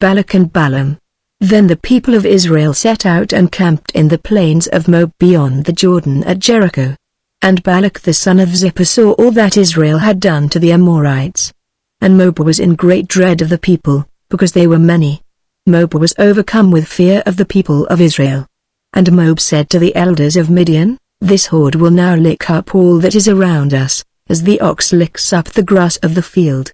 Balak and Balaam. Then the people of Israel set out and camped in the plains of Moab beyond the Jordan at Jericho. And Balak the son of Zippor saw all that Israel had done to the Amorites. And Moab was in great dread of the people, because they were many. Moab was overcome with fear of the people of Israel. And Moab said to the elders of Midian, "This horde will now lick up all that is around us, as the ox licks up the grass of the field."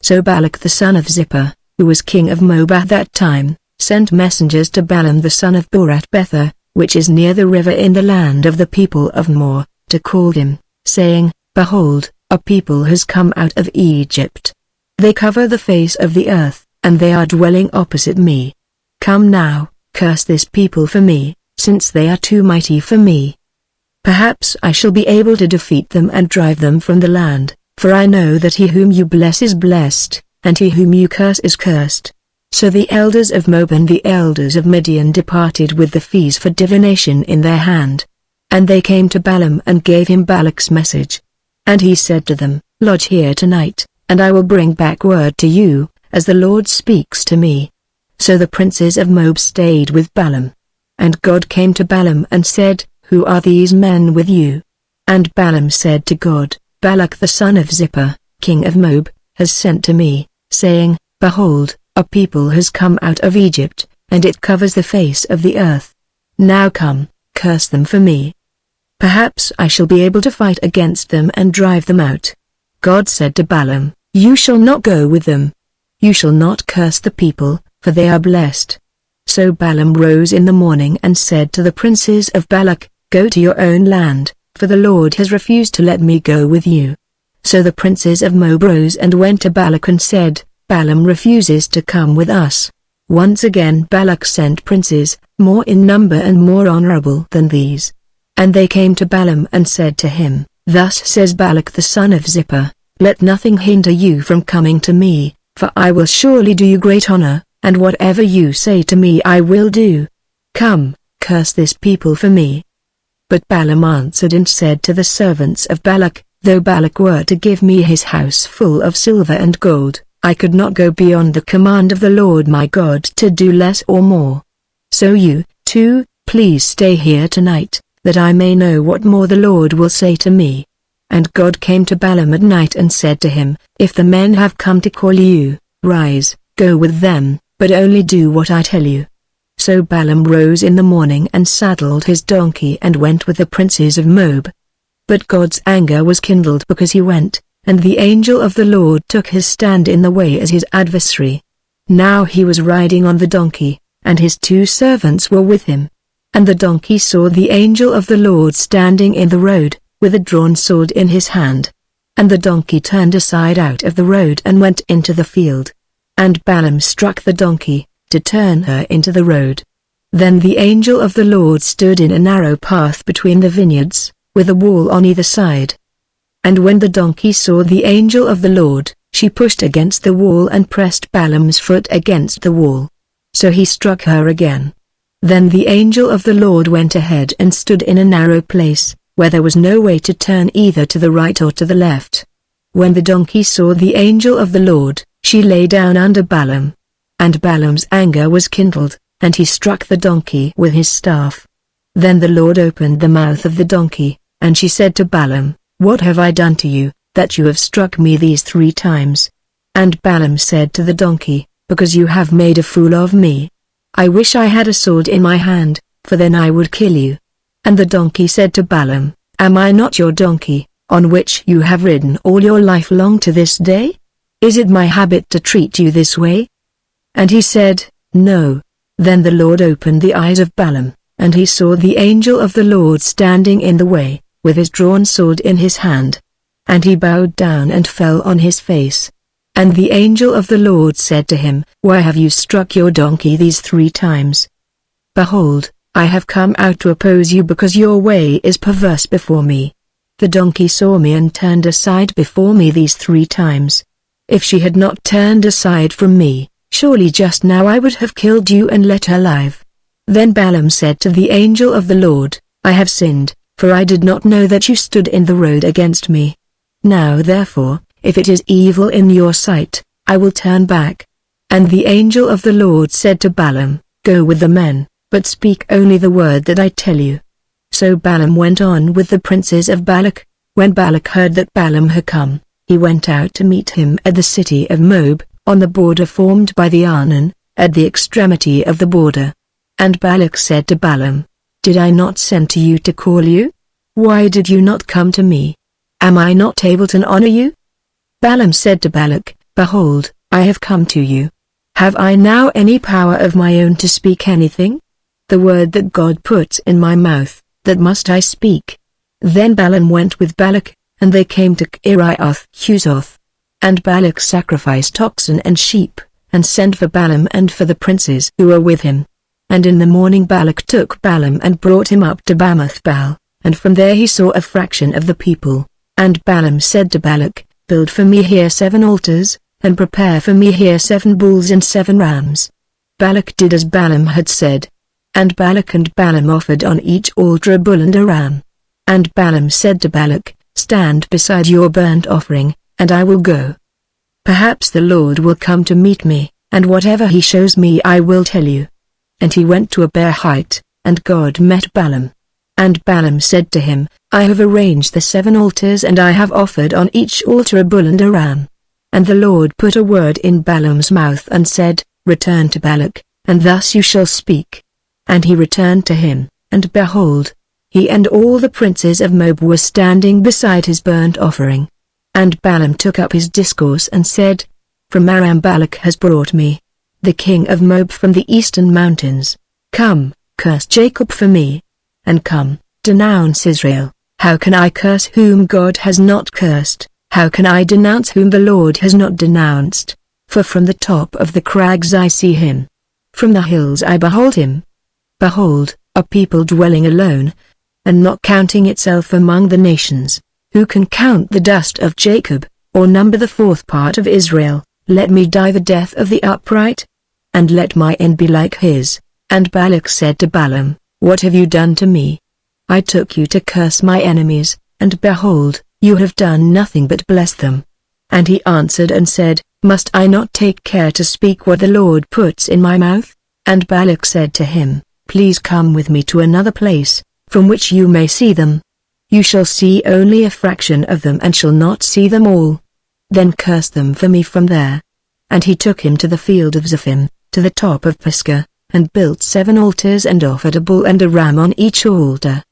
So Balak the son of Zippor, who was king of Moab at that time, sent messengers to Balaam the son of Beor at Bether, which is near the river in the land of the people of Moab, to call him, saying, "Behold, a people has come out of Egypt. They cover the face of the earth, and they are dwelling opposite me. Come now, curse this people for me, since they are too mighty for me. Perhaps I shall be able to defeat them and drive them from the land, for I know that he whom you bless is blessed, and he whom you curse is cursed." So the elders of Moab and the elders of Midian departed with the fees for divination in their hand. And they came to Balaam and gave him Balak's message. And he said to them, "Lodge here tonight, and I will bring back word to you, as the Lord speaks to me." So the princes of Moab stayed with Balaam. And God came to Balaam and said, "Who are these men with you?" And Balaam said to God, "Balak the son of Zippor, king of Moab, has sent to me, saying, Behold, a people has come out of Egypt, and it covers the face of the earth. Now come, curse them for me. Perhaps I shall be able to fight against them and drive them out." God said to Balaam, "You shall not go with them. You shall not curse the people, for they are blessed." So Balaam rose in the morning and said to the princes of Balak, "Go to your own land, for the Lord has refused to let me go with you." So the princes of Moab rose and went to Balak and said, "Balaam refuses to come with us." Once again Balak sent princes, more in number and more honorable than these. And they came to Balaam and said to him, "Thus says Balak the son of Zippor, Let nothing hinder you from coming to me, for I will surely do you great honor, and whatever you say to me I will do. Come, curse this people for me." But Balaam answered and said to the servants of Balak, "Though Balak were to give me his house full of silver and gold, I could not go beyond the command of the Lord my God to do less or more. So you, too, please stay here tonight, that I may know what more the Lord will say to me." And God came to Balaam at night and said to him, "If the men have come to call you, rise, go with them, but only do what I tell you." So Balaam rose in the morning and saddled his donkey and went with the princes of Moab. But God's anger was kindled because he went, and the angel of the Lord took his stand in the way as his adversary. Now he was riding on the donkey, and his 2 servants were with him. And the donkey saw the angel of the Lord standing in the road, with a drawn sword in his hand. And the donkey turned aside out of the road and went into the field. And Balaam struck the donkey, to turn her into the road. Then the angel of the Lord stood in a narrow path between the vineyards, with a wall on either side. And when the donkey saw the angel of the Lord, she pushed against the wall and pressed Balaam's foot against the wall. So he struck her again. Then the angel of the Lord went ahead and stood in a narrow place, where there was no way to turn either to the right or to the left. When the donkey saw the angel of the Lord, she lay down under Balaam. And Balaam's anger was kindled, and he struck the donkey with his staff. Then the Lord opened the mouth of the donkey, and she said to Balaam, "What have I done to you, that you have struck me these 3 times? And Balaam said to the donkey, "Because you have made a fool of me. I wish I had a sword in my hand, for then I would kill you." And the donkey said to Balaam, "Am I not your donkey, on which you have ridden all your life long to this day? Is it my habit to treat you this way?" And he said, "No." Then the Lord opened the eyes of Balaam, and he saw the angel of the Lord standing in the way, with his drawn sword in his hand. And he bowed down and fell on his face. And the angel of the Lord said to him, "Why have you struck your donkey these 3 times? Behold, I have come out to oppose you because your way is perverse before me. The donkey saw me and turned aside before me these 3 times. If she had not turned aside from me, surely just now I would have killed you and let her live." Then Balaam said to the angel of the Lord, "I have sinned, for I did not know that you stood in the road against me. Now therefore, if it is evil in your sight, I will turn back." And the angel of the Lord said to Balaam, "Go with the men, but speak only the word that I tell you." So Balaam went on with the princes of Balak. When Balak heard that Balaam had come, he went out to meet him at the city of Moab, on the border formed by the Arnon, at the extremity of the border. And Balak said to Balaam, "Did I not send to you to call you? Why did you not come to me? Am I not able to honor you?" Balaam said to Balak, "Behold, I have come to you. Have I now any power of my own to speak anything? The word that God puts in my mouth, that must I speak." Then Balaam went with Balak, and they came to Kiriath-Huzoth. And Balak sacrificed oxen and sheep, and sent for Balaam and for the princes who were with him. And in the morning Balak took Balaam and brought him up to Bamoth-baal, and from there he saw a fraction of the people. And Balaam said to Balak, "Build for me here 7 altars, and prepare for me here 7 bulls and 7 rams." Balak did as Balaam had said. And Balak and Balaam offered on each altar a bull and a ram. And Balaam said to Balak, "Stand beside your burnt offering, and I will go. Perhaps the Lord will come to meet me, and whatever he shows me I will tell you." And he went to a bare height, and God met Balaam. And Balaam said to him, "I have arranged the 7 altars and I have offered on each altar a bull and a ram." And the Lord put a word in Balaam's mouth and said, "Return to Balak, and thus you shall speak." And he returned to him, and behold, he and all the princes of Moab were standing beside his burnt offering. And Balaam took up his discourse and said, "From Aram Balak has brought me, the king of Moab from the eastern mountains. Come, curse Jacob for me. And come, denounce Israel. How can I curse whom God has not cursed? How can I denounce whom the Lord has not denounced? For from the top of the crags I see him. From the hills I behold him. Behold, a people dwelling alone, and not counting itself among the nations. Who can count the dust of Jacob, or number the 4th part of Israel? Let me die the death of the upright, and let my end be like his." And Balak said to Balaam, "What have you done to me? I took you to curse my enemies, and behold, you have done nothing but bless them." And he answered and said, "Must I not take care to speak what the Lord puts in my mouth?" And Balak said to him, "Please come with me to another place, from which you may see them. You shall see only a fraction of them and shall not see them all. Then curse them for me from there." And he took him to the field of Zephim, to the top of Pisgah, and built 7 altars and offered a bull and a ram on each altar.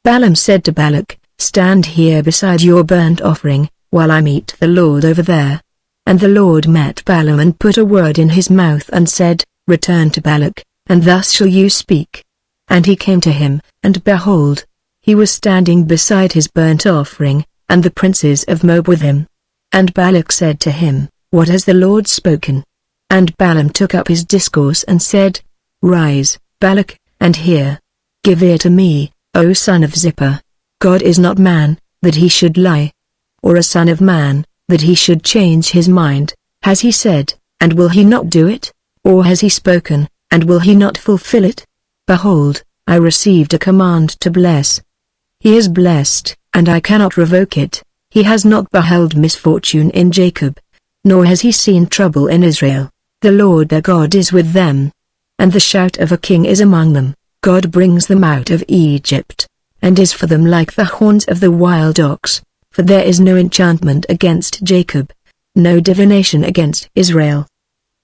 Balaam said to Balak, "Stand here beside your burnt offering, while I meet the Lord over there." And the Lord met Balaam and put a word in his mouth and said, "Return to Balak, and thus shall you speak." And he came to him, and behold, he was standing beside his burnt offering, and the princes of Moab with him. And Balak said to him, "What has the Lord spoken?" And Balaam took up his discourse and said, "Rise, Balak, and hear. Give ear to me, O son of Zippor. God is not man, that he should lie, or a son of man, that he should change his mind. Has he said, and will he not do it? Or has he spoken, and will he not fulfill it? Behold, I received a command to bless. He is blessed, and I cannot revoke it. He has not beheld misfortune in Jacob, nor has he seen trouble in Israel. The Lord their God is with them, and the shout of a king is among them. God brings them out of Egypt, and is for them like the horns of the wild ox. For there is no enchantment against Jacob, no divination against Israel.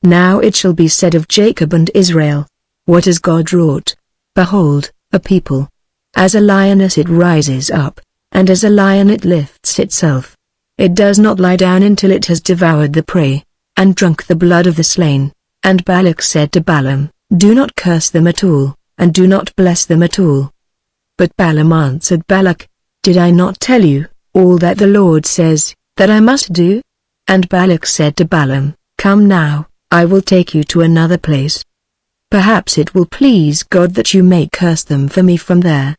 Now it shall be said of Jacob and Israel, what has God wrought? Behold, a people. As a lioness it rises up, and as a lion it lifts itself. It does not lie down until it has devoured the prey, and drunk the blood of the slain. And Balak said to Balaam, Do not curse them at all, and do not bless them at all. But Balaam answered Balak, Did I not tell you, all that the Lord says, that I must do? And Balak said to Balaam, Come now, I will take you to another place. Perhaps it will please God that you may curse them for me from there.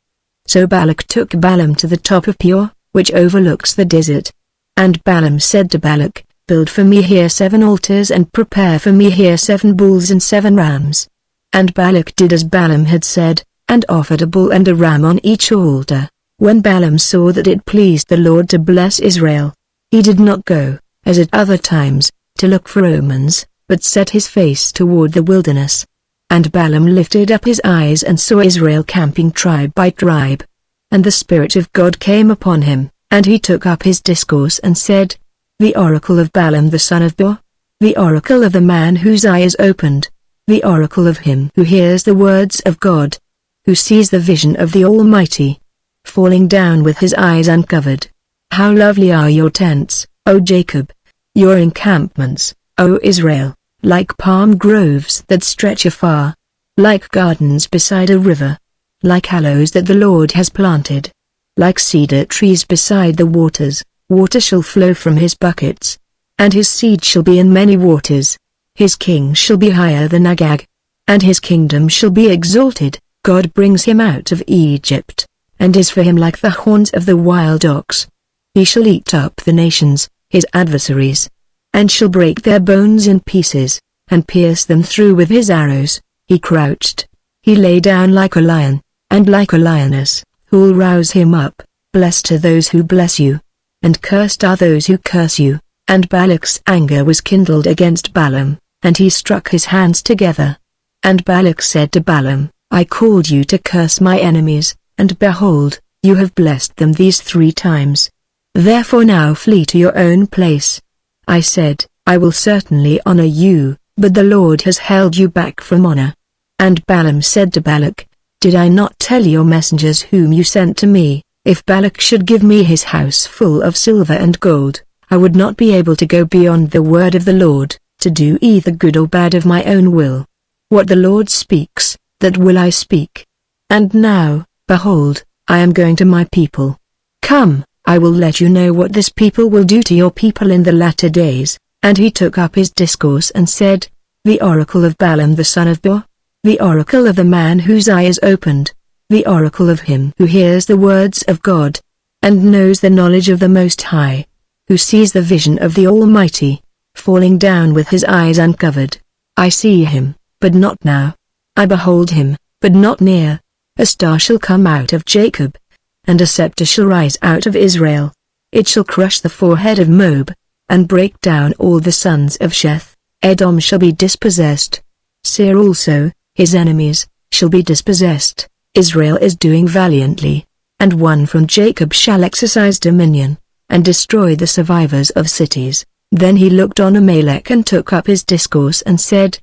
So Balak took Balaam to the top of Peor, which overlooks the desert. And Balaam said to Balak, Build for me here 7 altars and prepare for me here 7 bulls and 7 rams. And Balak did as Balaam had said, and offered a bull and a ram on each altar. When Balaam saw that it pleased the Lord to bless Israel, he did not go, as at other times, to look for omens, but set his face toward the wilderness. And Balaam lifted up his eyes and saw Israel camping tribe by tribe. And the Spirit of God came upon him, and he took up his discourse and said, The oracle of Balaam the son of Beor, the oracle of the man whose eye is opened, the oracle of him who hears the words of God, who sees the vision of the Almighty, falling down with his eyes uncovered. How lovely are your tents, O Jacob, your encampments, O Israel, like palm groves that stretch afar, like gardens beside a river, like aloes that the Lord has planted, like cedar trees beside the waters. Water shall flow from his buckets, and his seed shall be in many waters. His king shall be higher than Agag, and his kingdom shall be exalted. God brings him out of Egypt, and is for him like the horns of the wild ox. He shall eat up the nations, his adversaries, and shall break their bones in pieces, and pierce them through with his arrows. He crouched, he lay down like a lion, and like a lioness, who'll rouse him up. Blessed are those who bless you, and cursed are those who curse you. And Balak's anger was kindled against Balaam, and he struck his hands together. And Balak said to Balaam, I called you to curse my enemies, and behold, you have blessed them these 3 times. Therefore now flee to your own place. I said, I will certainly honor you, but the Lord has held you back from honor. And Balaam said to Balak, Did I not tell your messengers whom you sent to me, if Balak should give me his house full of silver and gold, I would not be able to go beyond the word of the Lord, to do either good or bad of my own will. What the Lord speaks, that will I speak. And now, behold, I am going to my people. Come, I will let you know what this people will do to your people in the latter days. And he took up his discourse and said, The oracle of Balaam the son of Beor, the oracle of the man whose eye is opened, the oracle of him who hears the words of God, and knows the knowledge of the Most High, who sees the vision of the Almighty, falling down with his eyes uncovered. I see him, but not now. I behold him, but not near. A star shall come out of Jacob, and a scepter shall rise out of Israel. It shall crush the forehead of Moab, and break down all the sons of Sheth. Edom shall be dispossessed. Seir also, his enemies, shall be dispossessed. Israel is doing valiantly, and one from Jacob shall exercise dominion, and destroy the survivors of cities. Then he looked on Amalek and took up his discourse and said,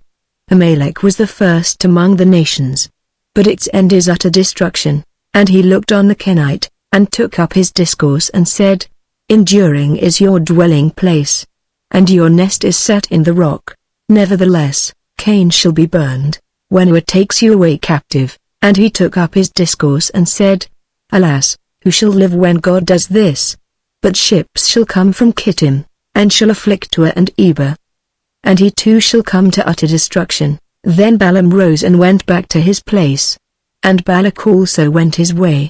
Amalek was the first among the nations, but its end is utter destruction. And he looked on the Kenite, and took up his discourse and said, Enduring is your dwelling place, and your nest is set in the rock. Nevertheless, Cain shall be burned, when Ur takes you away captive. And he took up his discourse and said, Alas, who shall live when God does this? But ships shall come from Kittim, and shall afflict Ur and Eber. And he too shall come to utter destruction. Then Balaam rose and went back to his place. And Balak also went his way,